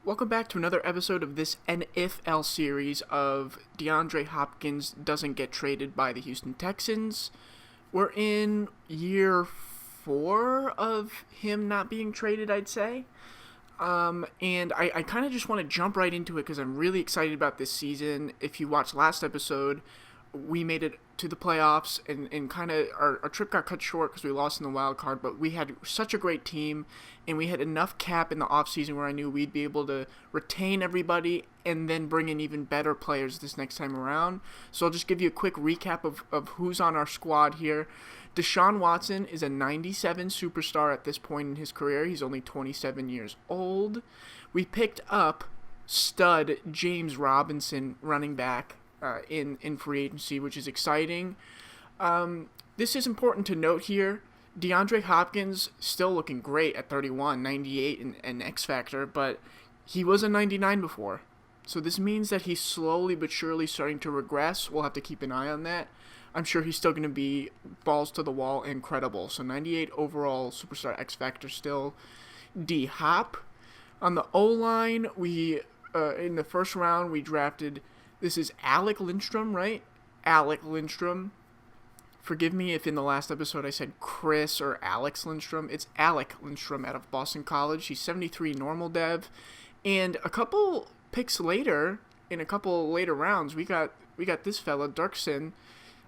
Welcome back to another episode of this NifL series of DeAndre Hopkins doesn't get traded by the Houston Texans. We're in year 4 of him not being traded, I'd say. And I kind of just want to jump right into it because I'm really excited about this season. If you watched last episode, we made it to the playoffs and kind of our trip got cut short because we lost in the wild card, but we had such a great team and we had enough cap in the offseason where I knew we'd be able to retain everybody and then bring in even better players this next time around. So I'll just give you a quick recap of who's on our squad here. Deshaun Watson is a 97 superstar at this point in his career. He's only 27 years old. We picked up stud James Robinson, running back, in free agency, which is exciting. This is important to note here. DeAndre Hopkins still looking great at 31, 98 and X Factor, but he was a 99 before. So this means that he's slowly but surely starting to regress. We'll have to keep an eye on that. I'm sure he's still going to be balls to the wall, incredible. So 98 overall superstar X Factor still. D-Hop. On the O-line, we in the first round we drafted. This is Alec Lindstrom, right? Alec Lindstrom. Forgive me if in the last episode I said Chris or Alex Lindstrom. It's Alec Lindstrom out of Boston College. He's 73 normal dev. And a couple picks later, in a couple later rounds, we got this fella, Dirksen,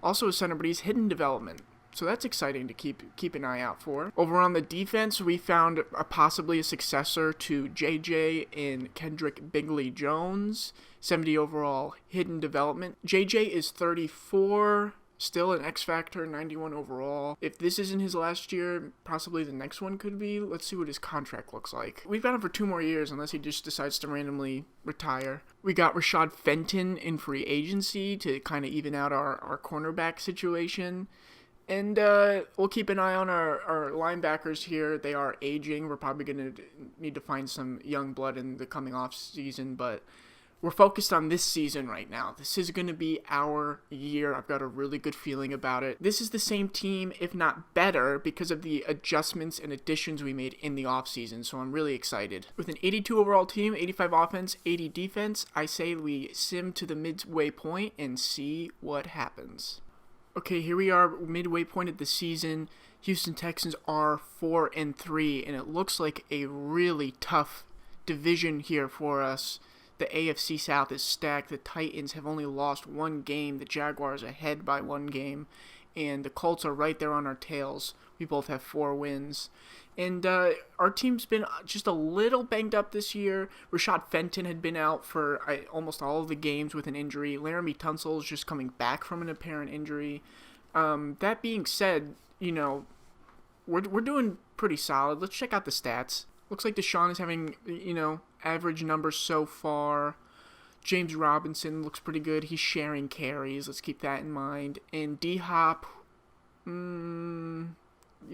also a center, but he's hidden development. So that's exciting to keep an eye out for. Over on the defense, we found possibly a successor to JJ in Kendrick Bigley-Jones, 70 overall hidden development. JJ is 34, still an X Factor, 91 overall. If this isn't his last year, possibly the next one could be. Let's see what his contract looks like. We've got him for 2 more years unless he just decides to randomly retire. We got Rashad Fenton in free agency to kind of even out our cornerback situation. And we'll keep an eye on our linebackers here. They are aging. We're probably going to need to find some young blood in the coming off season, but we're focused on this season right now. This is going to be our year. I've got a really good feeling about it. This is the same team, if not better, because of the adjustments and additions we made in the offseason, so I'm really excited. With an 82 overall team, 85 offense, 80 defense, I say we sim to the midway point and see what happens. Okay, here we are, midway point of the season. Houston Texans are 4-3, and it looks like a really tough division here for us. The AFC South is stacked. The Titans have only lost 1 game. The Jaguars ahead by 1 game, and the Colts are right there on our tails. We both have 4 wins. And our team's been just a little banged up this year. Rashad Fenton had been out for almost all of the games with an injury. Laramie Tunsil is just coming back from an apparent injury. That being said, we're doing pretty solid. Let's check out the stats. Looks like Deshaun is having, average numbers so far. James Robinson looks pretty good. He's sharing carries. Let's keep that in mind. And D-Hop, you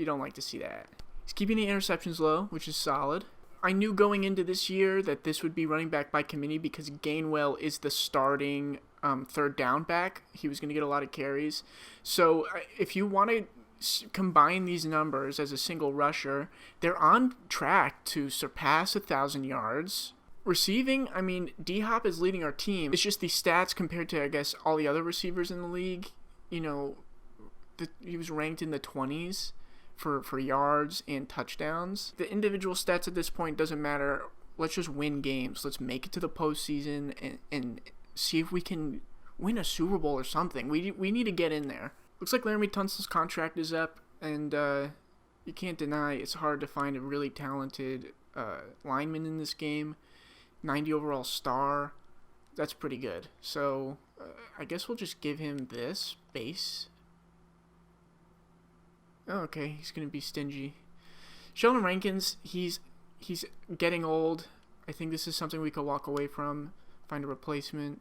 don't like to see that. He's keeping the interceptions low, which is solid. I knew going into this year that this would be running back by committee because Gainwell is the starting third down back. He was going to get a lot of carries. So if you want to combine these numbers as a single rusher, they're on track to surpass 1,000 yards. Receiving, D-Hop is leading our team. It's just the stats compared to, I guess, all the other receivers in the league. He was ranked in the 20s. For yards and touchdowns. The individual stats at this point doesn't matter. Let's just win games. Let's make it to the postseason and see if we can win a Super Bowl or something. We need to get in there. Looks like Laramie Tunsil's contract is up, and you can't deny it's hard to find a really talented lineman in this game. 90 overall star. That's pretty good. So I guess we'll just give him this base. Oh, okay, he's going to be stingy. Sheldon Rankins, he's getting old. I think this is something we could walk away from, find a replacement.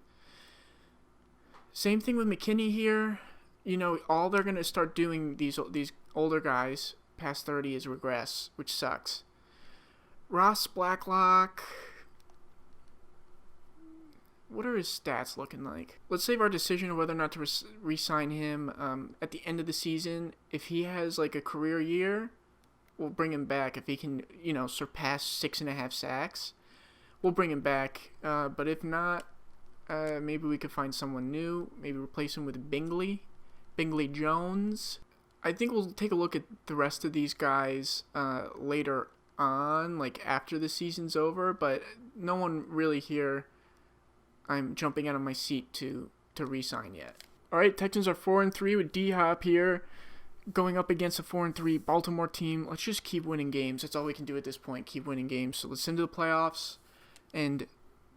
Same thing with McKinney here. All they're going to start doing, these older guys past 30, is regress, which sucks. Ross Blacklock, what are his stats looking like? Let's save our decision of whether or not to re-sign him at the end of the season. If he has like a career year, we'll bring him back. If he can, surpass 6.5 sacks, we'll bring him back. But if not, maybe we could find someone new. Maybe replace him with Bingley Jones. I think we'll take a look at the rest of these guys later on, like after the season's over. But no one really here I'm jumping out of my seat to re-sign yet. All right, Texans are 4-3 with D-Hop here, going up against a 4-3 Baltimore team. Let's just keep winning games. That's all we can do at this point, keep winning games. So let's into the playoffs and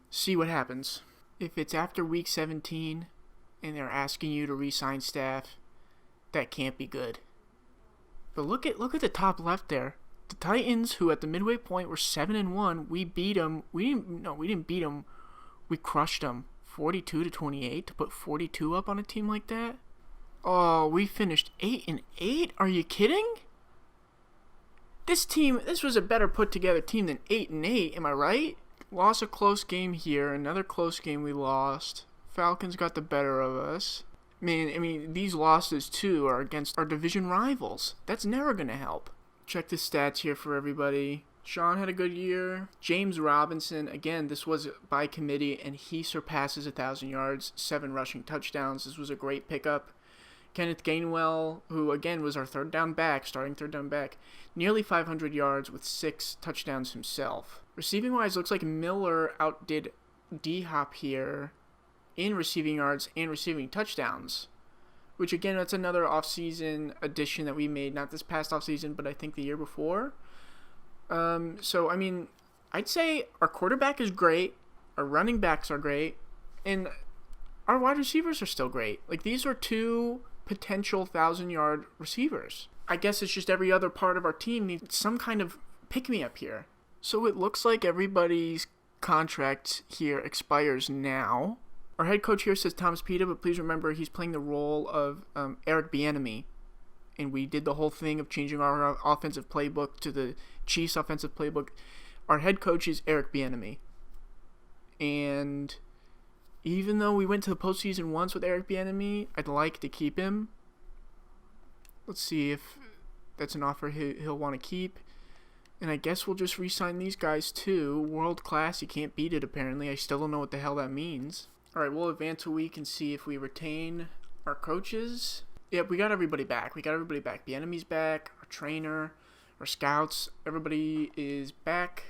see what happens. If it's after week 17 and they're asking you to re-sign staff, that can't be good. But look at the top left there. The Titans, who at the midway point were 7-1, we beat them. We didn't beat them. We crushed them 42-28 to put 42 up on a team like that. Oh, we finished 8-8. Are you kidding? This was a better put together team than 8-8. Am I right? Lost a close game here. Another close game we lost. Falcons got the better of us. I mean, these losses too are against our division rivals. That's never gonna help. Check the stats here for everybody. Sean had a good year. James Robinson, again, this was by committee, and he surpasses 1,000 yards, 7 rushing touchdowns. This was a great pickup. Kenneth Gainwell, who again was our starting third down back, nearly 500 yards with 6 touchdowns himself. Receiving wise, looks like Miller outdid D-Hop here in receiving yards and receiving touchdowns, which again, that's another offseason addition that we made, not this past offseason, but I think the year before. So I mean, I'd say our quarterback is great, our running backs are great, and our wide receivers are still great. Like, these are 2 potential 1,000-yard receivers. I guess it's just every other part of our team needs some kind of pick-me-up here. So it looks like everybody's contract here expires now. Our head coach here says Thomas Pita, but please remember he's playing the role of Eric Bieniemy. And we did the whole thing of changing our offensive playbook to the Chiefs' offensive playbook. Our head coach is Eric Bieniemy. And even though we went to the postseason once with Eric Bieniemy, I'd like to keep him. Let's see if that's an offer he'll want to keep. And I guess we'll just re-sign these guys too. World class, you can't beat it apparently. I still don't know what the hell that means. Alright, we'll advance a week and see if we retain our coaches. Yep, we got everybody back. Bieniemy's back, our trainer, our scouts, everybody is back.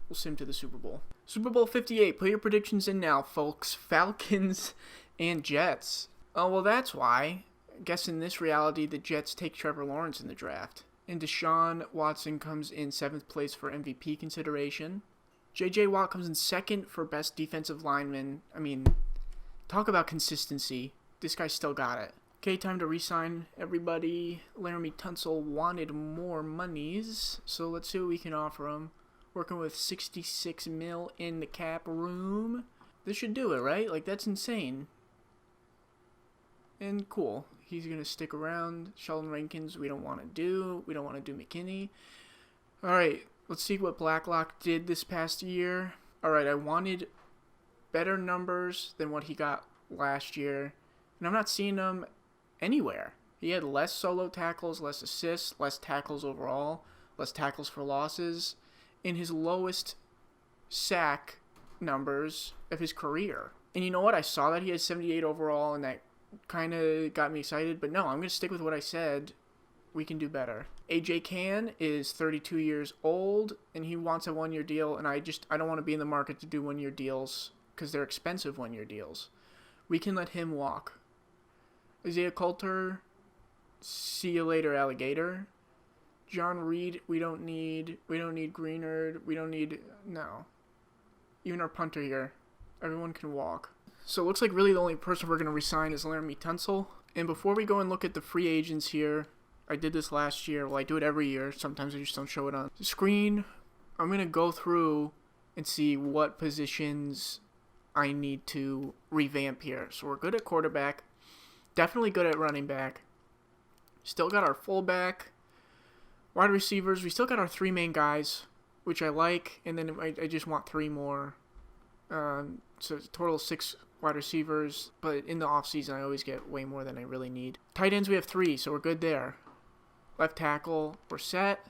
We'll send him to the Super Bowl. Super Bowl 58, put your predictions in now, folks. Falcons and Jets. Oh, well, that's why. I guess in this reality, the Jets take Trevor Lawrence in the draft. And Deshaun Watson comes in 7th place for MVP consideration. J.J. Watt comes in 2nd for best defensive lineman. I mean, talk about consistency. This guy still got it. Okay, time to re-sign everybody. Laramie Tunsil wanted more monies, so let's see what we can offer him. Working with $66 million in the cap room. This should do it, right? Like, that's insane. And cool. He's going to stick around. Sheldon Rankins, we don't want to do. We don't want to do McKinney. Alright, let's see what Blacklock did this past year. Alright, I wanted better numbers than what he got last year. And I'm not seeing them anywhere. He had less solo tackles, less assists, less tackles overall, less tackles for losses, in his lowest sack numbers of his career. And you know what? I saw that he had 78 overall, and that kind of got me excited. But no, I'm going to stick with what I said. We can do better. AJ Cann is 32 years old, and he wants a 1-year deal, and I don't want to be in the market to do 1-year deals because they're expensive 1-year deals. We can let him walk. Isaiah Coulter, see you later, alligator. John Reed, we don't need Greenard, no. Even our punter here, everyone can walk. So it looks like really the only person we're going to resign is Laramie Tunsil. And before we go and look at the free agents here, I did this last year, well I do it every year, sometimes I just don't show it on the screen. I'm going to go through and see what positions I need to revamp here. So we're good at quarterback, definitely good at running back, still got our fullback. Wide receivers, we still got our 3 main guys, which I like, and then I just want 3 more. So it's a total of 6 wide receivers, but in the offseason I always get way more than I really need. Tight ends, we have 3, so we're good there. Left tackle, we're set.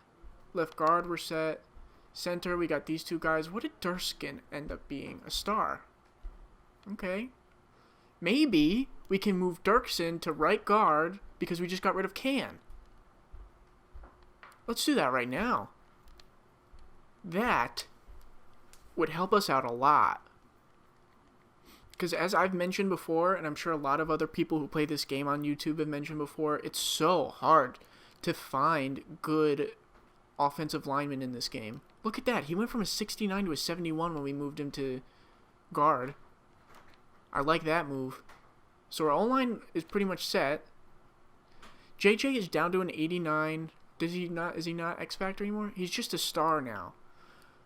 Left guard, we're set. Center, we got these two guys. What did Durskin end up being? A star. Okay. Maybe we can move Dirksen to right guard because we just got rid of Can. Let's do that right now. That would help us out a lot. Because as I've mentioned before, and I'm sure a lot of other people who play this game on YouTube have mentioned before, it's so hard to find good offensive linemen in this game. Look at that. He went from a 69 to a 71 when we moved him to guard. I like that move. So our O-line is pretty much set. JJ is down to an 89. Is he not X Factor anymore? He's just a star now.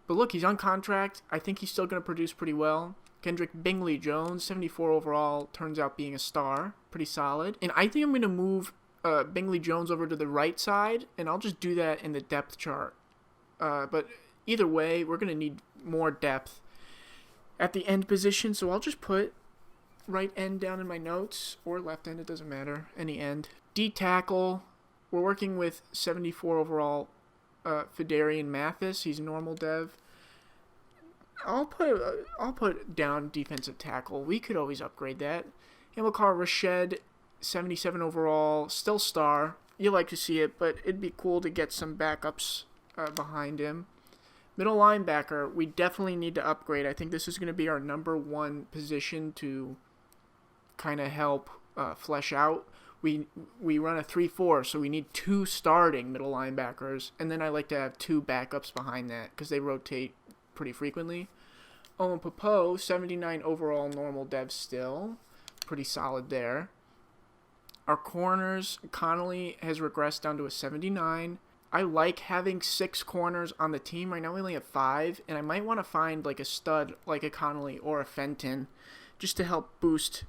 But look, he's on contract. I think he's still going to produce pretty well. Kendrick Bingley Jones, 74 overall, turns out being a star. Pretty solid. And I think I'm going to move Bingley Jones over to the right side, and I'll just do that in the depth chart. But either way, we're going to need more depth at the end position, so I'll just put right end down in my notes, or left end, it doesn't matter, any end. D tackle, we're working with 74 overall Fedarian Mathis. He's normal dev. I'll put down defensive tackle. We could always upgrade that. Hamilcar Rashed, 77 overall, still star. You like to see it, but it'd be cool to get some backups behind him. Middle linebacker, we definitely need to upgrade. I think this is going to be our number one position to kind of help flesh out. We run a 3-4, so we need 2 starting middle linebackers, and then I like to have 2 backups behind that because they rotate pretty frequently. Owen Popo, 79 overall normal dev still. Pretty solid there. Our corners, Connolly has regressed down to a 79. I like having 6 corners on the team. Right now we only have 5, and I might want to find like a stud like a Connolly or a Fenton just to help boost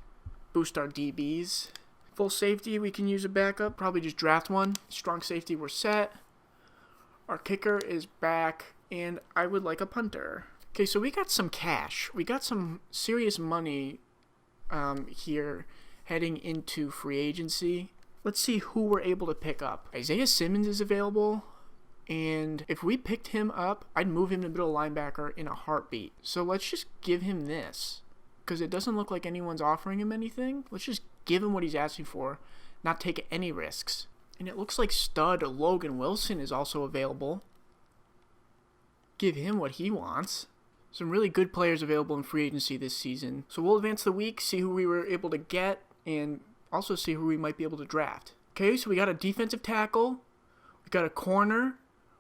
our DBs. Full safety, we can use a backup. Probably just draft one. Strong safety, we're set. Our kicker is back, and I would like a punter. Okay, so we got some cash. We got some serious money here heading into free agency. Let's see who we're able to pick up. Isaiah Simmons is available, and if we picked him up, I'd move him to middle linebacker in a heartbeat. So let's just give him this, because it doesn't look like anyone's offering him anything. Let's just give him what he's asking for, not take any risks. And it looks like stud Logan Wilson is also available. Give him what he wants. Some really good players available in free agency this season. So we'll advance the week, see who we were able to get, and also see who we might be able to draft. Okay, so we got a defensive tackle. We got a corner.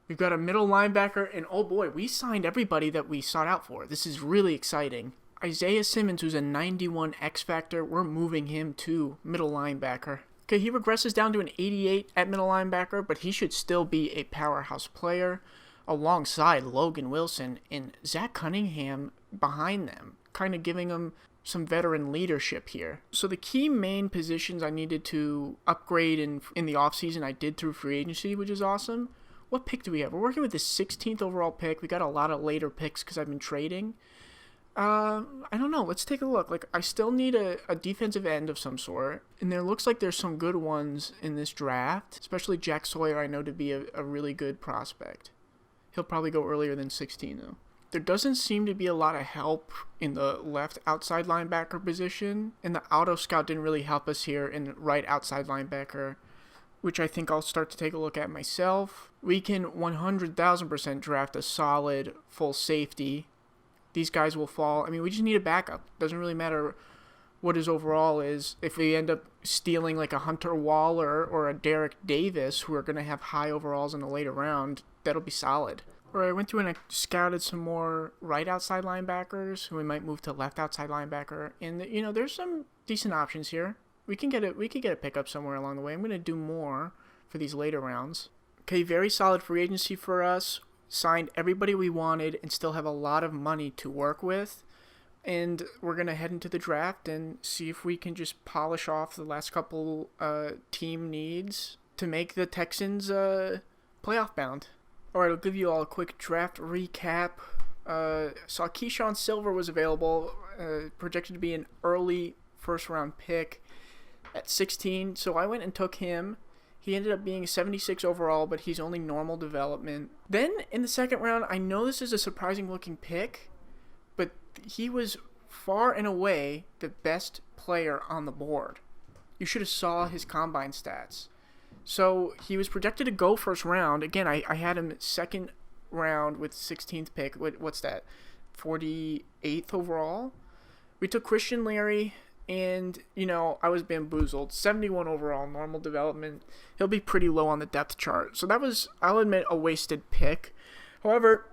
We've got a middle linebacker. And oh boy, we signed everybody that we sought out for. This is really exciting. Isaiah Simmons, who's a 91 X Factor, we're moving him to middle linebacker. Okay, he regresses down to an 88 at middle linebacker, but he should still be a powerhouse player alongside Logan Wilson and Zach Cunningham behind them, kind of giving them some veteran leadership here. So the key main positions I needed to upgrade in the offseason I did through free agency, which is awesome. What pick do we have? We're working with the 16th overall pick. We got a lot of later picks because I've been trading. I don't know. Let's take a look. Like, I still need a defensive end of some sort, and there looks like there's some good ones in this draft, especially Jack Sawyer I know to be a really good prospect. He'll probably go earlier than 16, though. There doesn't seem to be a lot of help in the left outside linebacker position, and the auto scout didn't really help us here in the right outside linebacker, which I think I'll start to take a look at myself. We can 100,000% draft a solid full safety. These guys will fall. I mean, we just need a backup. Doesn't really matter what his overall is. If we end up stealing like a Hunter Waller or a Derek Davis, who are going to have high overalls in the later round, that'll be solid. Or I went through and I scouted some more right outside linebackers who we might move to left outside linebacker. And, you know, there's some decent options here. We could get a pickup somewhere along the way. I'm going to do more for these later rounds. Okay, very solid free agency for us. Signed everybody we wanted and still have a lot of money to work with. And we're going to head into the draft and see if we can just polish off the last couple team needs to make the Texans playoff bound. All right, I'll give you all a quick draft recap. Saw Keyshawn Silver was available, projected to be an early first-round pick at 16. So I went and took him, He ended up being 76 overall, but he's only normal development. Then in the second round, I know this is a surprising looking pick, but he was far and away the best player on the board. You should have saw his combine stats. So he was projected to go first round. Again, I had him second round with 16th pick. What's that? 48th overall. We took Christian Larry, and, I was bamboozled. 71 overall, normal development. He'll be pretty low on the depth chart. So that was, I'll admit, a wasted pick. However,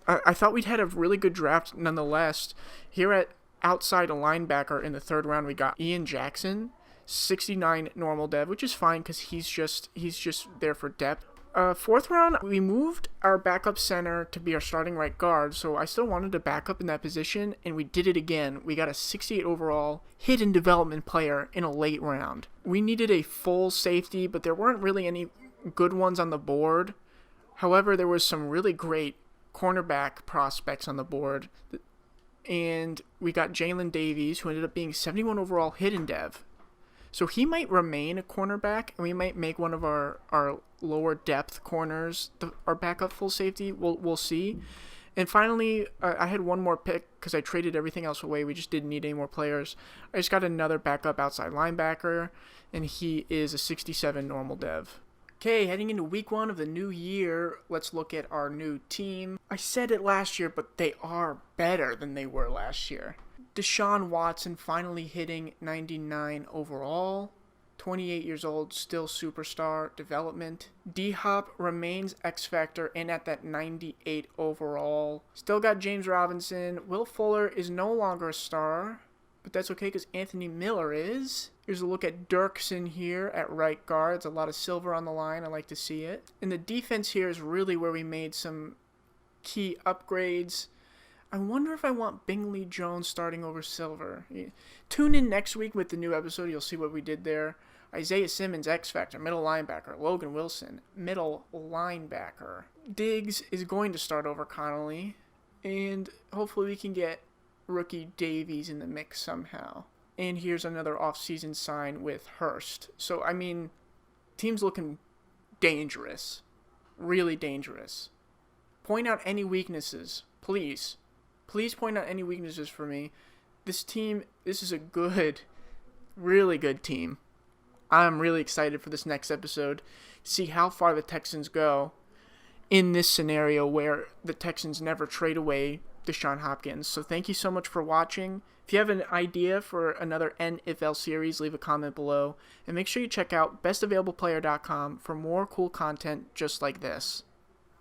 I thought we'd had a really good draft nonetheless. Here at outside linebacker in the third round, we got Ian Jackson, 69 normal dev, which is fine because he's just there for depth. Fourth round, we moved our backup center to be our starting right guard, so I still wanted to back up in that position, and we did it again. We got a 68 overall hidden development player in a late round. We needed a full safety, but there weren't really any good ones on the board. However, there was some really great cornerback prospects on the board, and we got Jalen Davies, who ended up being 71 overall hidden dev. So he might remain a cornerback, and we might make one of our lower depth corners our backup full safety. We'll see. And finally, I had one more pick because I traded everything else away. We just didn't need any more players. I just got another backup outside linebacker, and he is a 67 normal dev. Okay, heading into week 1 of the new year, let's look at our new team. I said it last year, but they are better than they were last year. Deshaun Watson finally hitting 99 overall. 28 years old, still superstar development. D-Hop remains X-Factor and at that 98 overall. Still got James Robinson. Will Fuller is no longer a star, but that's okay because Anthony Miller is. Here's a look at Dirksen here at right guard. It's a lot of silver on the line. I like to see it. And the defense here is really where we made some key upgrades. I wonder if I want Bingley Jones starting over Silver. Tune in next week with the new episode. You'll see what we did there. Isaiah Simmons, X-Factor, middle linebacker. Logan Wilson, middle linebacker. Diggs is going to start over Connolly. And hopefully we can get rookie Davies in the mix somehow. And here's another offseason sign with Hurst. So, team's looking dangerous. Really dangerous. Point out any weaknesses, please. Please point out any weaknesses for me. This is a good, really good team. I'm really excited for this next episode to see how far the Texans go in this scenario where the Texans never trade away Deshaun Hopkins. So thank you so much for watching. If you have an idea for another NifL series, leave a comment below. And make sure you check out bestavailableplayer.com for more cool content just like this.